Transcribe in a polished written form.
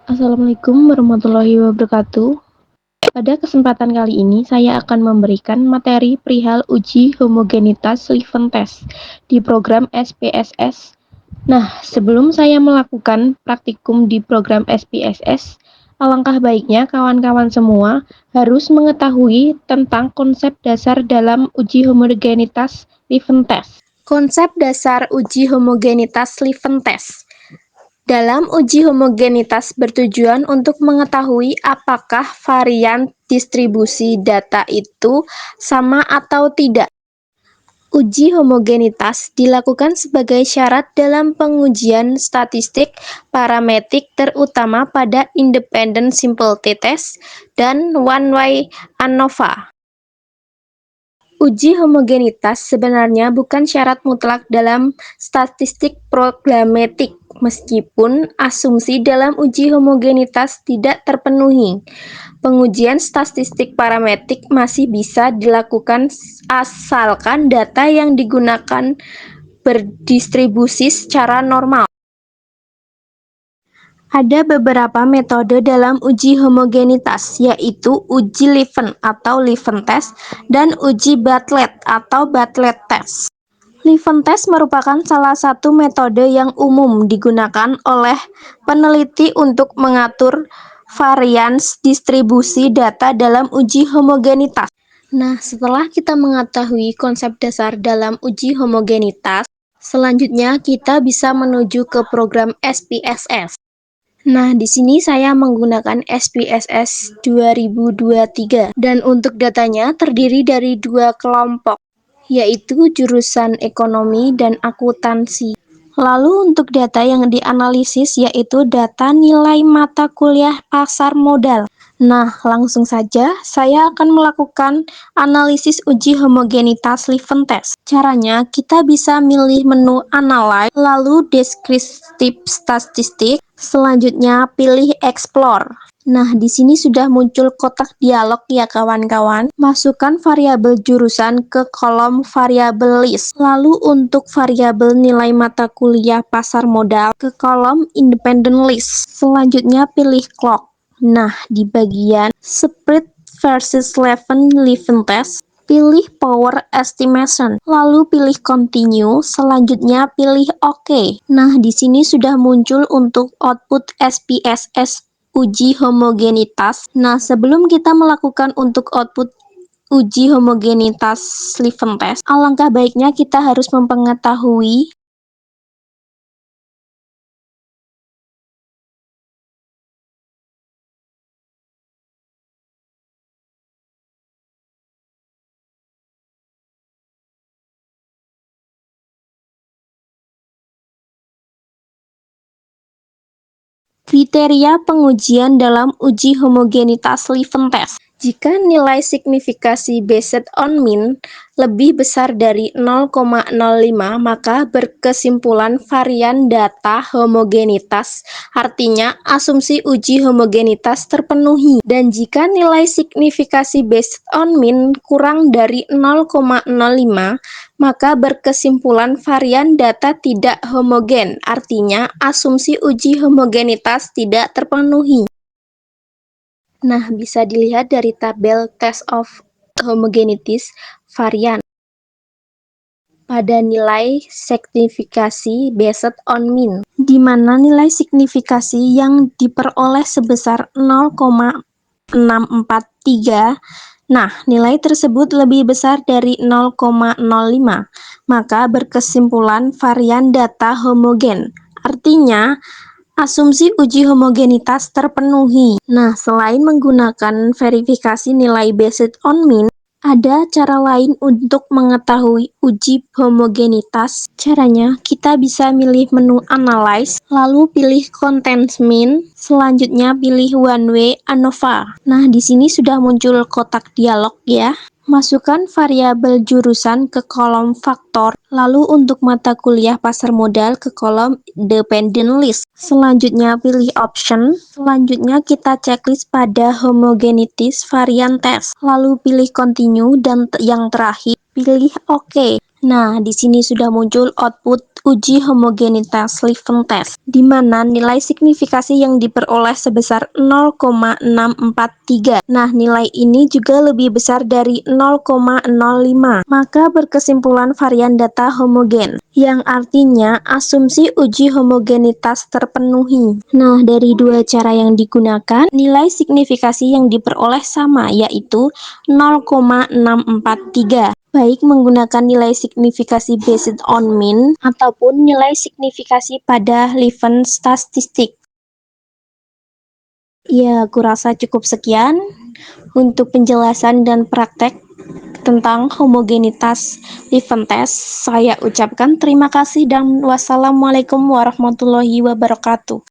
Assalamualaikum warahmatullahi wabarakatuh. Pada kesempatan kali ini, saya akan memberikan materi perihal uji homogenitas Leuven test di program SPSS. Nah, sebelum saya melakukan praktikum di program SPSS, alangkah baiknya kawan-kawan semua harus mengetahui tentang konsep dasar dalam uji homogenitas Leuven test. Konsep dasar uji homogenitas Leuven test. Dalam uji homogenitas bertujuan untuk mengetahui apakah varian distribusi data itu sama atau tidak. Uji homogenitas dilakukan sebagai syarat dalam pengujian statistik parametrik terutama pada independent simple t-test dan one-way ANOVA. Uji homogenitas sebenarnya bukan syarat mutlak dalam statistik programmatik, meskipun asumsi dalam uji homogenitas tidak terpenuhi. Pengujian statistik parametrik masih bisa dilakukan asalkan data yang digunakan berdistribusi secara normal. Ada beberapa metode dalam uji homogenitas, yaitu uji Leuven atau Leuven test dan uji Bartlett atau Bartlett test. Leuven test merupakan salah satu metode yang umum digunakan oleh peneliti untuk mengatur varians distribusi data dalam uji homogenitas. Nah, setelah kita mengetahui konsep dasar dalam uji homogenitas, selanjutnya kita bisa menuju ke program SPSS. Nah, di sini saya menggunakan SPSS 2023 dan untuk datanya terdiri dari dua kelompok, yaitu jurusan ekonomi dan akuntansi. Lalu untuk data yang dianalisis yaitu data nilai mata kuliah pasar modal. Nah, langsung saja saya akan melakukan analisis uji homogenitas Leuven test. Caranya, kita bisa milih menu Analyze, lalu Descriptive Statistik, selanjutnya pilih Explore. Nah, di sini sudah muncul kotak dialog ya kawan-kawan. Masukkan variabel jurusan ke kolom variabel list. Lalu untuk variabel nilai mata kuliah pasar modal ke kolom independent list. Selanjutnya pilih clock. Nah, di bagian spread versus Leuven test, pilih power estimation, lalu pilih continue, selanjutnya pilih OK. Nah, di sini sudah muncul untuk output SPSS uji homogenitas. Nah, sebelum kita melakukan untuk output uji homogenitas Leuven test, alangkah baiknya kita harus mengetahui kriteria pengujian dalam uji homogenitas Leuven test. Jika nilai signifikasi based on mean lebih besar dari 0,05, maka berkesimpulan varian data homogenitas, artinya asumsi uji homogenitas terpenuhi. Dan jika nilai signifikasi based on mean kurang dari 0,05, maka berkesimpulan varian data tidak homogen, artinya asumsi uji homogenitas tidak terpenuhi. Nah, bisa dilihat dari tabel test of homogeneities varian pada nilai signifikasi based on mean, di mana nilai signifikasi yang diperoleh sebesar 0,643. Nah, nilai tersebut lebih besar dari 0,05, maka berkesimpulan varian data homogen. Artinya, asumsi uji homogenitas terpenuhi. Nah, selain menggunakan verifikasi nilai based on mean, ada cara lain untuk mengetahui uji homogenitas. Caranya, kita bisa milih menu Analyze, lalu pilih Content Mean, selanjutnya pilih One Way ANOVA. Nah, di sini sudah muncul kotak dialog ya. Masukkan variabel jurusan ke kolom faktor, lalu untuk mata kuliah pasar modal ke kolom dependent list. Selanjutnya pilih option, selanjutnya kita checklist pada homogenities varian test, lalu pilih continue dan yang terakhir pilih OK. Nah, di sini sudah muncul output uji homogenitas Leuven test, di mana nilai signifikasi yang diperoleh sebesar 0,643. Nah, nilai ini juga lebih besar dari 0,05. Maka berkesimpulan varian data homogen, yang artinya asumsi uji homogenitas terpenuhi. Nah, dari dua cara yang digunakan, nilai signifikasi yang diperoleh sama, yaitu 0,643. Baik menggunakan nilai signifikasi based on mean ataupun nilai signifikasi pada Leuven statistik. Ya, kurasa cukup sekian untuk penjelasan dan praktek tentang homogenitas Leuven test. Saya ucapkan terima kasih dan wassalamualaikum warahmatullahi wabarakatuh.